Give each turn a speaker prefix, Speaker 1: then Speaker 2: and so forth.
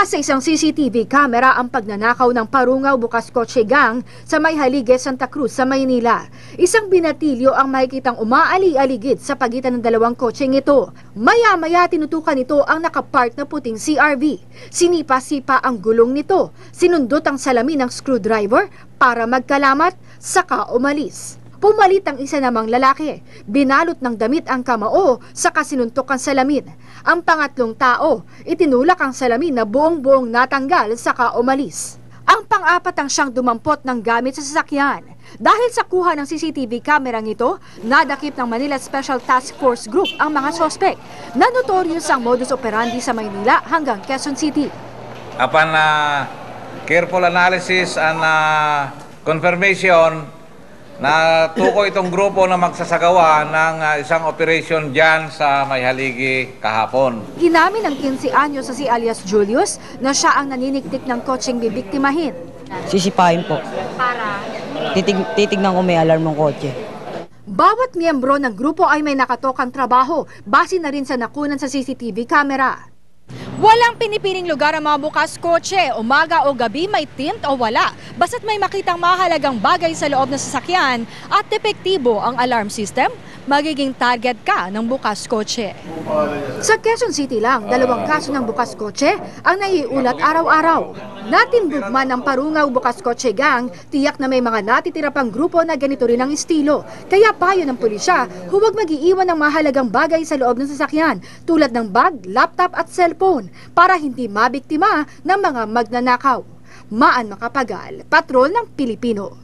Speaker 1: Nakuha sa isang CCTV camera ang pagnanakaw ng Parungaw Bukas Kotse Gang sa May Halige, Santa Cruz sa Maynila. Isang binatilyo ang makikitang umaali-aligid sa pagitan ng dalawang kotseng ito. Maya-maya tinutukan nito ang nakapark na puting CRV. Sinipa-sipa ang gulong nito. Sinundot ang salamin ng screwdriver para magkalamat, saka umalis. Pumalit ang isa namang lalaki. Binalot ng damit ang kamao, saka sinuntok ang salamin. Ang pangatlong tao, itinulak ang salamin na buong-buong natanggal, saka umalis. Ang pang-apat ang siyang dumampot ng gamit sa sasakyan. Dahil sa kuha ng CCTV kamerang ito, nadakip ng Manila Special Task Force Group ang mga sospek na notorious ang modus operandi sa Maynila hanggang Quezon City.
Speaker 2: Upon careful analysis and confirmation, na tukoy itong grupo na magsasagawa ng isang operation dyan sa May Haligi kahapon.
Speaker 1: Inamin ng 15 anyo sa si alias Julius na siya ang naniniktik ng kotseng bibiktimahin.
Speaker 3: Sisipahin po.
Speaker 1: Para?
Speaker 3: Titignan ko may alarm ng kotse.
Speaker 1: Bawat miyembro ng grupo ay may nakatokang trabaho, base na rin sa nakunan sa CCTV camera. Walang pinipiling lugar ang mga bukas kotse, umaga o gabi may tint o wala. Basta't may makitang mahalagang bagay sa loob ng sasakyan at epektibo ang alarm system, magiging target ka ng bukas kotse. Sa Quezon City lang, 2 kaso ng bukas kotse ang naiulat araw-araw. Natimbog man ng Parungaw Bukas Kotse Gang, tiyak na may mga natitira pang grupo na ganito rin ang estilo. Kaya payo ng pulisya, huwag mag-iiwan ng mahalagang bagay sa loob ng sasakyan tulad ng bag, laptop at cellphone para hindi mabiktima ng mga magnanakaw. Maan Makapagal, Patrol ng Pilipino.